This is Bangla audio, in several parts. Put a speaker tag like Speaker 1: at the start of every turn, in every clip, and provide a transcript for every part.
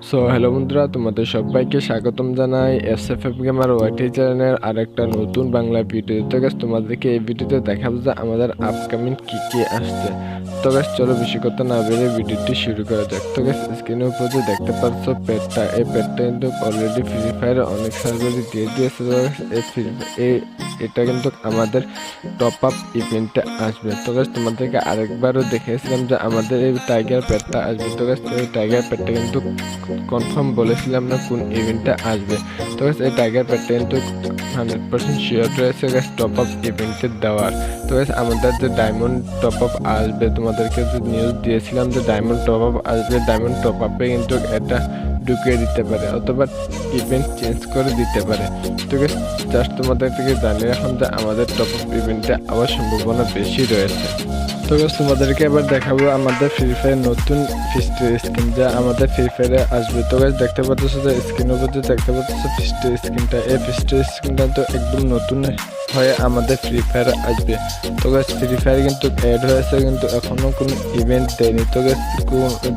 Speaker 1: সো হ্যালো বন্ধুরা, তোমাদের সবাইকে স্বাগতম জানাই এসএফএফ গেমার ওয়াইটি চ্যানেলের আরেকটা নতুন বাংলা ভিডিও। তো গাইস তোমাদেরকে এই ভিডিওতে দেখাবো যে আমাদের আপকামিং কি আসছে। তো গাইস চলো বেশি কথা না বেরিয়ে ভিডিওটি শুরু করা যাক। তো গাইস স্ক্রিনের উপর যে দেখতে পাচ্ছ পেটটা, এই পেটটা কিন্তু অলরেডি ফ্রি ফায়ারে অনেক সার্ভারে দিয়ে দিয়েছে। এটা কিন্তু আমাদের টপ আপ ইভেন্টে আসবে। তো গাইস তোমাদেরকে আরেকবারও দেখিয়েছিলাম যে আমাদের এই টাইগার পেটটা আসবে। তো গাইস এই টাইগার পেটটা কিন্তু কনফার্ম বলেছিলাম না কোন ইভেন্টে আসবে। তো গাইস এই টাইগার পেটটা কিন্তু 100% শিওর রয়েছে গাইস টপ আপ ইভেন্টে দেওয়ার। তো গাইস আমাদের যে ডায়মন্ড টপ আপ আসবে, তোমাদেরকে যে নিউজ দিয়েছিলাম যে ডায়মন্ড টপ আপ আসবে, ডায়মন্ড টপ আপে কিন্তু এটা ঢুকিয়ে দিতে পারে অথবা ইভেন্ট চেঞ্জ করে দিতে পারে। তো গাইস জাস্ট তোমাদের থেকে জানিয়ে রাখুন যে আমাদের টপ আপ ইভেন্টে আবার সম্ভাবনা বেশি রয়েছে। তো গাইস তোমাদেরকে এবার দেখাবো আমাদের ফ্রি ফায়ার নতুন ফিস্টের স্কিন যা আমাদের ফ্রি ফায়ারে আসবে। তো গাইস দেখতে পাচ্ছ যে স্ক্রিনের উপর দেখতে পাচ্ছ ফিস্টের স্কিনটা, এই ফিস্টের স্কিনটা তো একদম নতুন হয়ে আমাদের ফ্রি ফায়ারে আসবে। তো গাইস ফ্রি ফায়ার কিন্তু অ্যাড হয়েছে, কিন্তু এখনো কোনো ইভেন্ট দেয়নি। তো গাইস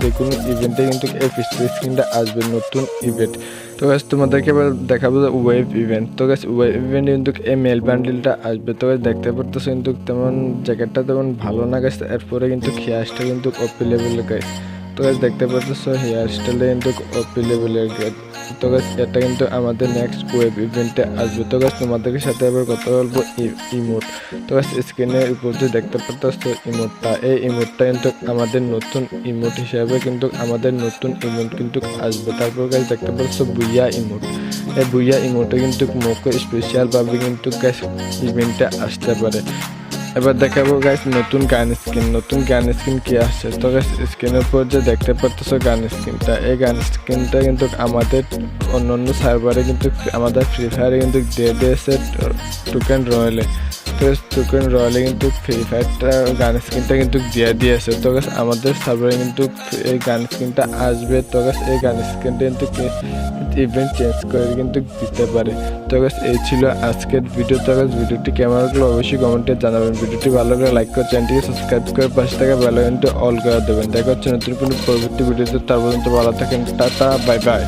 Speaker 1: যে কোনো ইভেন্টে কিন্তু এই ফিস্টের স্কিনটা আসবে, নতুন ইভেন্ট। তো গাইস তোমাদেরকে এবার দেখাবো যে ওয়েভ ইভেন্ট। তো গাইস ওয়েভ ইভেন্ট কিন্তু এই মেল বান্ডিলটা আসবে। তো গাইস দেখতে পাচ্ছ কিন্তু তেমন জ্যাকেটটা তেমন ভালো না গাইস, এরপরে কিন্তু হেয়ারস্টাইল কিন্তু অপি লেভেলের গাইস। তো গাইস দেখতে পাচ্ছ হেয়ার স্টাইলে কিন্তু অপি লেভেলের গাইস। তো গাইস এটা কিন্তু আমাদের নেক্সট ওয়েব ইভেন্টে আসবে। তো গাইস তোমাদের সাথে আবার কথা বলবো ইমোট। তো গাইস স্ক্রিনের উপর যে দেখতে পাচ্ছ ইমোটটা, এই ইমোটটা কিন্তু আমাদের নতুন ইমোট হিসাবে কিন্তু আমাদের নতুন ইমোট কিন্তু আসবে। তারপর গাইস দেখতে পাচ্ছ বুইয়া ইমোট, এই বুইয়া ইমোটে কিন্তু মোকে স্পেশাল ভাবে কিন্তু গাইস ইভেন্টে আসতে পারে। এবার দেখাবো গাইস নতুন গান স্কিন কি আসছে। তো গাইস স্ক্রিনের উপর যে দেখতে পাচ্ছ গান স্কিনটা, এই গান স্কিনটা কিন্তু আমাদের অন্যান্য সার্ভারে কিন্তু আমাদের ফ্রি ফায়ারে কিন্তু দিয়ে দিয়েছে টোকেন রয়্যালে। তো টোকেন রয়্যালে কিন্তু ফ্রি ফায়ারটা গান স্কিনটা কিন্তু দিয়ে দিয়েছে। তো গাইস আমাদের সার্ভারে কিন্তু এই গান স্কিনটা আসবে। তো গাইস এই গান স্কিনটা কিন্তু ইভেন্ট চেঞ্জ করে কিন্তু দিতে পারে। তো গাইস এই ছিল আজকের ভিডিও। তো গাইস ভিডিওটি কেমন লাগলো অবশ্যই কমেন্টে জানাবেন। ভিডিওটি ভালো লাগলে লাইক করে চ্যানেলটিকে সাবস্ক্রাইব করে পাশে থাকা বেল আইকনটি অল করে দেবেন। দেখা হচ্ছে নতুন কোনো পরবর্তী ভিডিওতে। তার পর্যন্ত ভালো থাকেন, টাটা, বাই বাই।